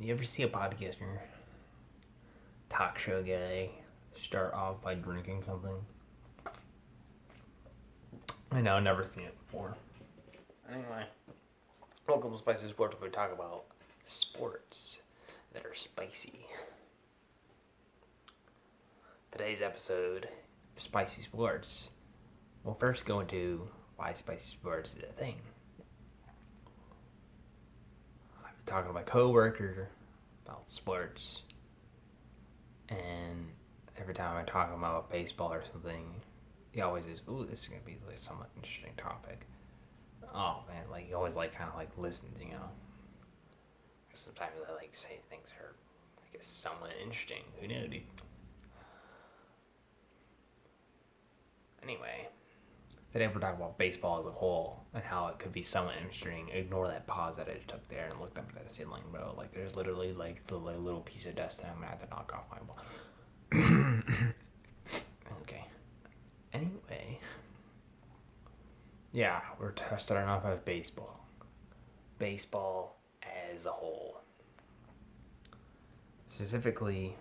You ever see a podcaster, talk show guy, start off by drinking something? I know, I've never seen it before. Anyway, welcome to Spicy Sports, where we talk about sports that are spicy. Today's episode of Spicy Sports, we'll first go into why spicy sports is a thing. I've been talking to my coworker about sports, and every time I talk about baseball or something, he always says, "Ooh, this is gonna be like somewhat interesting topic." Oh man, like he always like kind of like listens, you know. Sometimes I like say things are, I guess, somewhat interesting. Who knew, dude? Anyway, today we're talking about baseball as a whole and how it could be somewhat interesting. Ignore that pause that I just took there and looked up at the ceiling, bro. Like there's literally like the little piece of dust that I'm gonna have to knock off my ball. Okay. Anyway, yeah, we're starting off with baseball. Baseball as a whole. Specifically,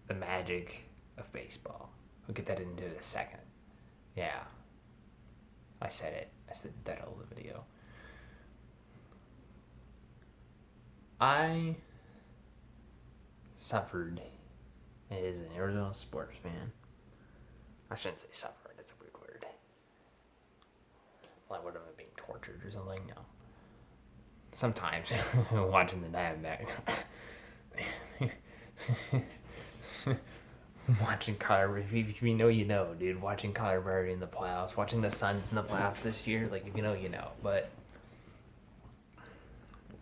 the magic of baseball. We'll get that into a second. Yeah. I said it. I said the title of the video. I suffered as an Arizona sports fan. I shouldn't say suffered, that's a weird word. Like, what am I being tortured or something? No. Sometimes, watching the Diamondbacks. Watching Kyler, if you know, you know, dude. Watching Kyler Murray in the playoffs, watching the Suns in the playoffs this year, like, if you know, you know. But,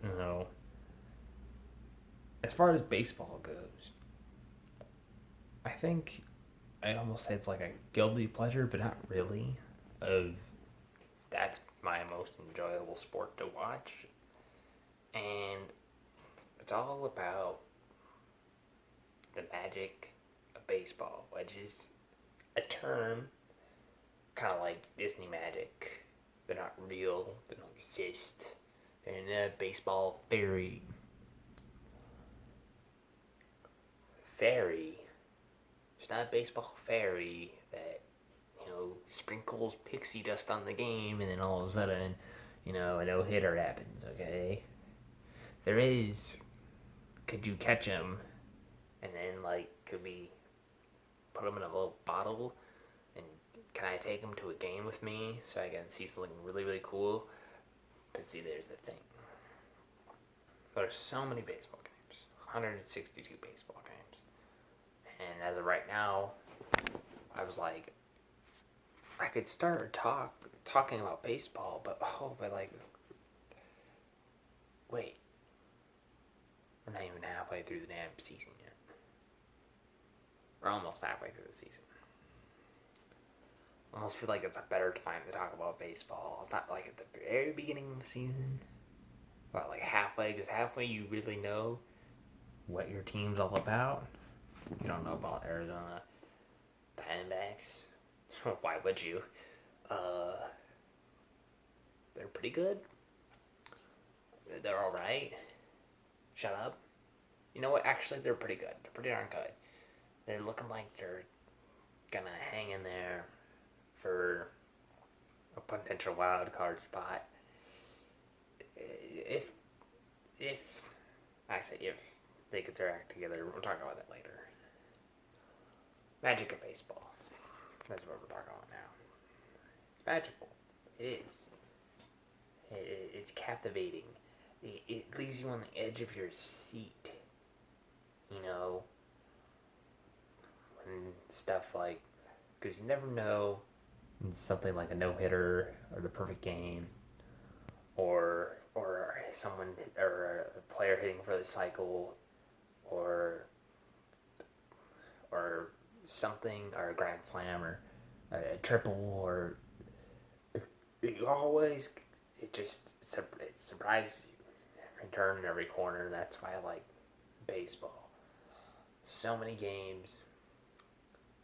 you know, as far as baseball goes, I think I'd almost say it's like a guilty pleasure, but not really. Of that's my most enjoyable sport to watch, and it's all about the magic of baseball, which is a term kind of like Disney magic. They're not real. They don't exist. They're in a baseball fairy. There's not a baseball fairy that, you know, sprinkles pixie dust on the game and then all of a sudden, you know, a no-hitter happens, okay? There is, could you catch him and then, like, could we put him in a little bottle and can I take him to a game with me so I can see something really, really cool? But see, there's the thing. There's so many baseball games, 162 baseball games. And as of right now, I was like, I could start talking about baseball, but like, wait, we're not even halfway through the damn season yet. We're almost halfway through the season. I almost feel like it's a better time to talk about baseball. It's not like at the very beginning of the season, but like halfway, because halfway you really know what your team's all about. You don't know about Arizona Diamondbacks. Why would you? They're pretty good. They're alright. Shut up. You know what? Actually, they're pretty good. They're pretty darn good. They're looking like they're gonna hang in there for a potential wild card spot. If I say if they get their act together, we'll talk about that later. Magic of baseball. That's what we're talking about now. It's magical. It is. It's captivating. It leaves you on the edge of your seat. You know, when stuff like, because you never know, something like a no-hitter or the perfect game, or someone or a player hitting for the cycle, or something, or a grand slam, or a triple, or you always, it surprises you every turn and every corner. That's why I like baseball. So many games,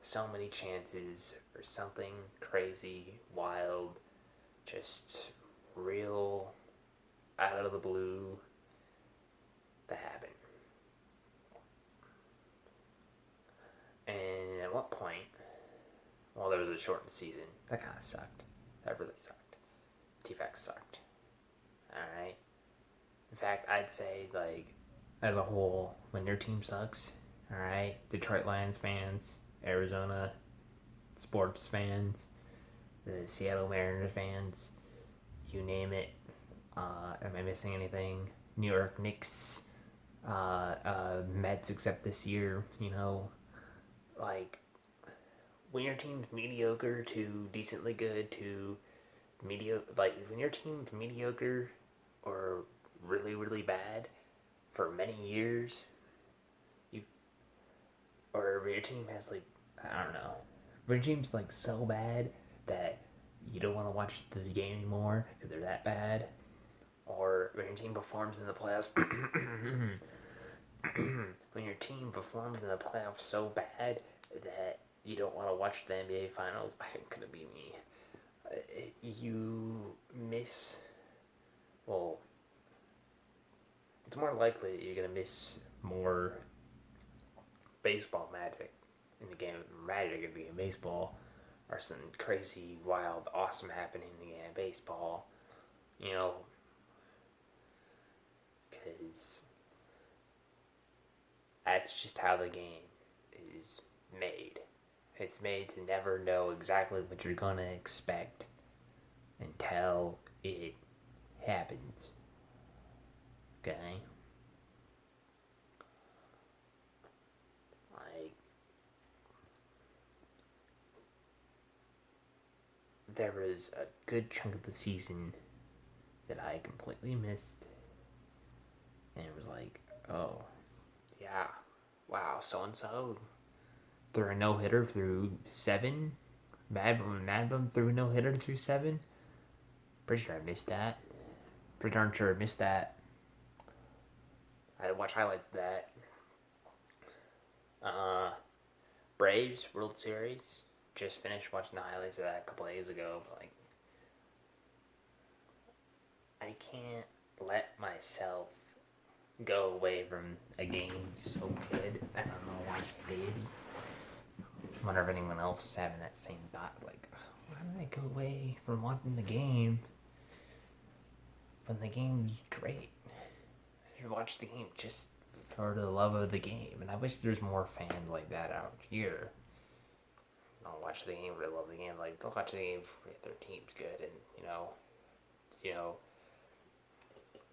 so many chances for something crazy, wild, just real, out of the blue, there was a shortened season. That kind of sucked. That really sucked. T-Facts sucked. Alright? In fact, I'd say, like, as a whole, when your team sucks, alright? Detroit Lions fans, Arizona sports fans, the Seattle Mariners fans, you name it. Am I missing anything? New York Knicks, Mets, except this year, like, when your team's mediocre to decently good to mediocre, like, when your team's mediocre or really, really bad for many years, or your team has, like, I don't know, when your team's, like, so bad that you don't want to watch the game anymore because they're that bad, or when your team performs in the playoffs, when your team performs in the playoffs so bad that you don't want to watch the NBA Finals, I think could be me. You miss. Well, it's more likely that you're gonna miss more baseball magic in the game of Magic in the game of baseball, or something crazy, wild, awesome happening in the game of baseball. Because that's just how the game is made. It's made to never know exactly what you're gonna expect until it happens. Okay? Like, there was a good chunk of the season that I completely missed. And it was like, oh, yeah, wow, so-and-so threw a no-hitter through 7. Mad Bum threw a no-hitter through 7. Pretty sure I missed that. Pretty darn sure I missed that. I had to watch highlights of that. Braves World Series. Just finished watching the highlights of that a couple days ago. But, like, I can't let myself go away from a game so good. I don't know why I did. I wonder if anyone else is having that same thought. Like, why did I go away from watching the game when the game's great? I should watch the game just for the love of the game. And I wish there's more fans like that out here. Don't watch the game for the love of the game. Like, they'll watch the game if their team's good and,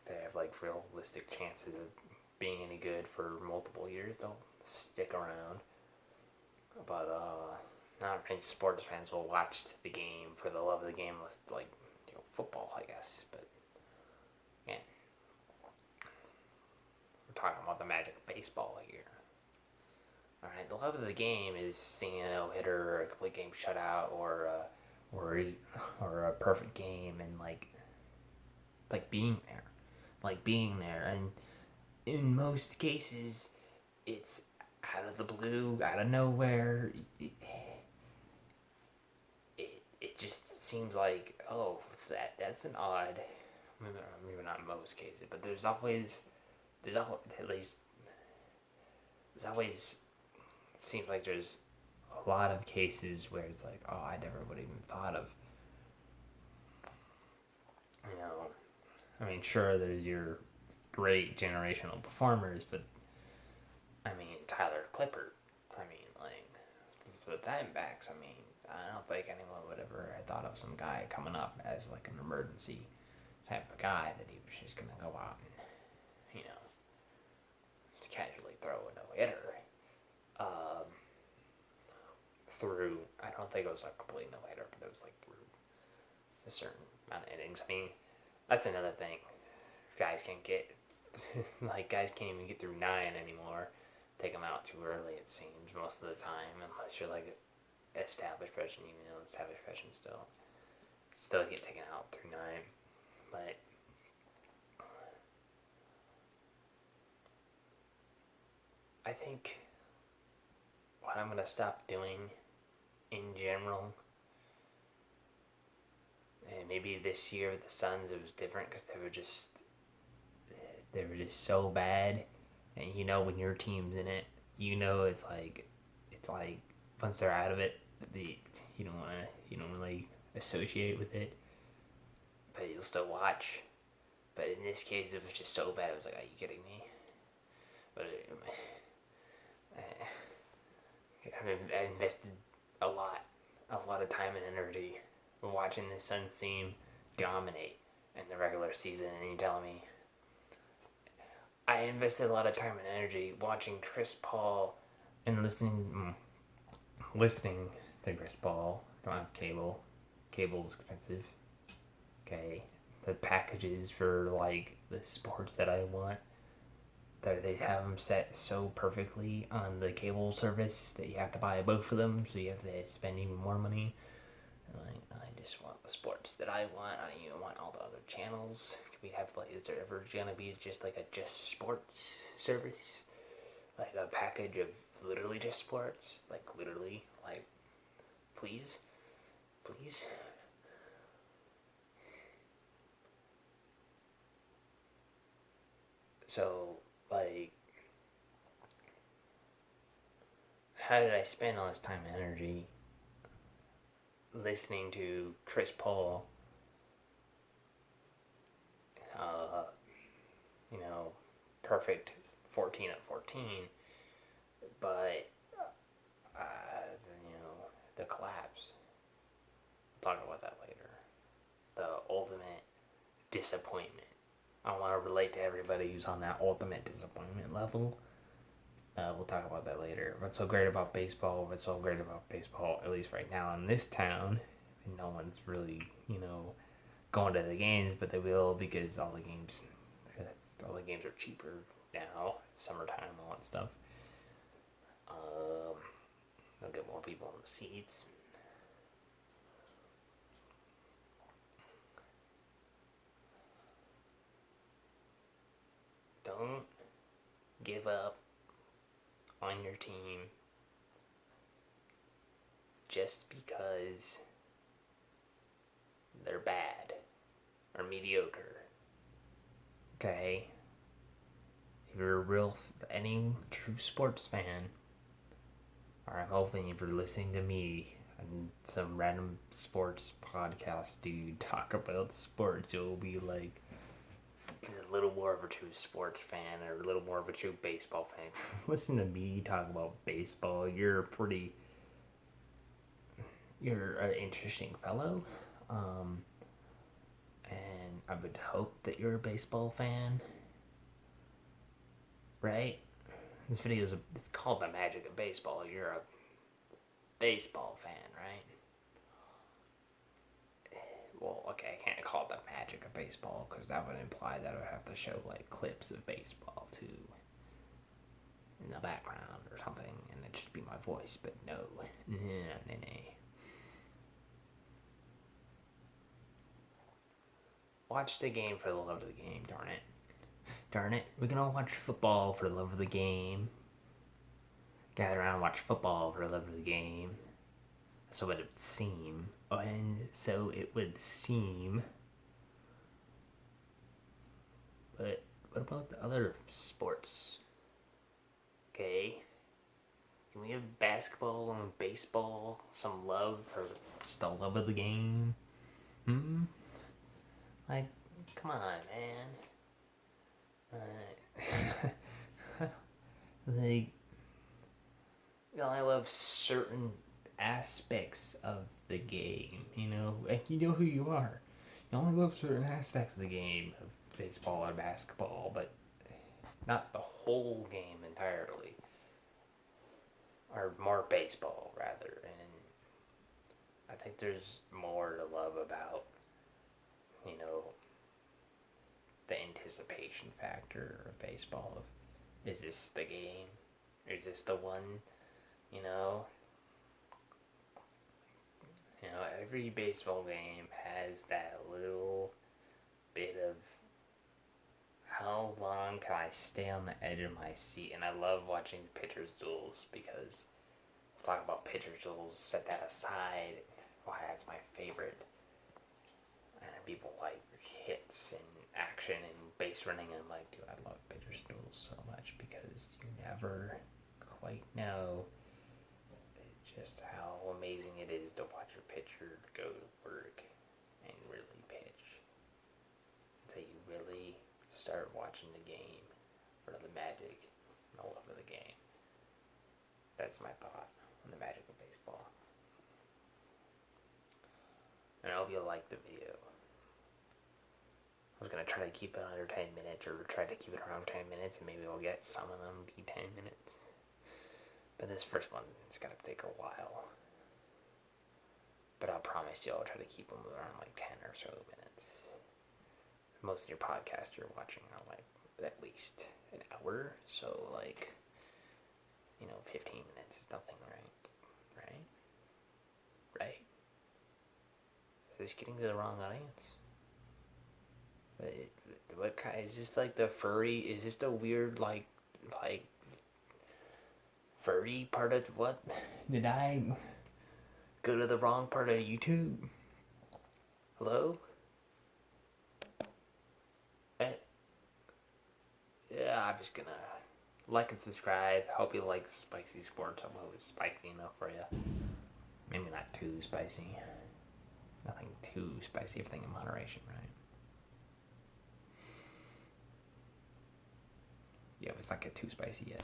they have, like, realistic chances of being any good for multiple years. They'll stick around. But, not many sports fans will watch the game for the love of the game, unless it's, like, football, I guess. But, yeah. We're talking about the magic of baseball here. Alright, the love of the game is seeing a no-hitter or a complete game shutout or a perfect game and, like being there. Like, being there. And in most cases, it's out of the blue, out of nowhere. It just seems like, oh, that's an odd. Maybe not in most cases, but there's always seems like there's a lot of cases where it's like, oh, I never would have even thought of. I mean, sure, there's your great generational performers, but I mean, Tyler Clippard. I mean, like, for the Diamondbacks, I mean, I don't think anyone would ever have thought of some guy coming up as, like, an emergency type of guy that he was just going to go out and, just casually throw a no-hitter. Through, I don't think it was a complete no-hitter, but it was, like, through a certain amount of innings. I mean, that's another thing. Guys can't even get through 9 anymore. Take them out too early, it seems, most of the time, unless you're, like, established veteran. Established veterans still get taken out through 9. But I think what I'm going to stop doing in general, and maybe this year with the Suns it was different because they were just so bad, and when your team's in it, it's like once they're out of it, you don't really associate with it, but you'll still watch. But in this case, it was just so bad. I was like, "Are you kidding me?" But I invested a lot of time and energy watching the Suns team dominate in the regular season, and you telling me I invested a lot of time and energy watching Chris Paul and listening to Chris Paul. Don't have cable. Cable's expensive. Okay, the packages for like the sports that I want, they have them set so perfectly on the cable service that you have to buy both of them, so you have to spend even more money. Like, I just want the sports that I want. I don't even want all the other channels. Can we have like, is there ever gonna be just like a just sports service, like a package of literally just sports, like literally, like, please, please. So like, how did I spend all this time and energy listening to Chris Paul, uh, perfect 14 at 14, but, uh, the collapse. We'll talk about that later. The ultimate disappointment. I want to relate to everybody who's on that ultimate disappointment level. We'll talk about that later. What's so great about baseball? At least right now in this town, no one's really, going to the games, but they will because all the games are cheaper now. Summertime, all that stuff. They'll get more people in the seats. Don't give up on your team just because they're bad or mediocre. Okay? If you're any true sports fan, or I'm hoping if you're listening to me and some random sports podcast dude talk about sports, you'll be like a little more of a true sports fan or a little more of a true baseball fan. Listen to me talk about baseball. You're an interesting fellow. And I would hope that you're a baseball fan. Right? This video is called The Magic of Baseball. You're a baseball fan, right? Well, okay, I can't call it The Magic of Baseball because that would imply that I would have to show like clips of baseball too in the background or something, and it'd just be my voice. But no. Watch the game for the love of the game, darn it. Darn it, we can all watch football for the love of the game. Gather around and watch football for the love of the game. So it would seem. And so it would seem. But what about the other sports? Okay. Can we have basketball and baseball some love for just the love of the game? Like, come on, man. Like, I love certain aspects of the game, like, you know who you are. You only love certain aspects of the game, of baseball or basketball, but not the whole game entirely. Or more baseball, rather. And I think there's more to love about, the anticipation factor of baseball. Is this the game? Is this the one? Every baseball game has that little bit of how long can I stay on the edge of my seat? And I love watching pitchers' duels because we'll talk about pitchers' duels, set that aside, why that's my favorite. And people like hits and action and base running, and I'm like, dude, I love pitchers' duels so much because you never quite know. It just how amazing it is to watch a pitcher go to work and really pitch. Until you really start watching the game for the magic and all over the game. That's my thought on the magic of baseball. And I hope you like the video. I was going to try to keep it under 10 minutes or try to keep it around 10 minutes and maybe we'll get some of them be 10 minutes. But this first one, it's going to take a while. But I'll promise you I'll try to keep them around like 10 or so minutes. Most of your podcasts you're watching are like at least an hour. So like, 15 minutes is nothing, right? Right? Is this getting to the wrong audience? What kind? Is this like the furry? Is this the weird like furry part of what? Did I go to the wrong part of YouTube? Hello? Yeah, I'm just gonna like and subscribe. Hope you like spicy sports. I hope it's spicy enough for you. Maybe not too spicy. Nothing too spicy. Everything in moderation, right? Yeah, but it's not get too spicy yet.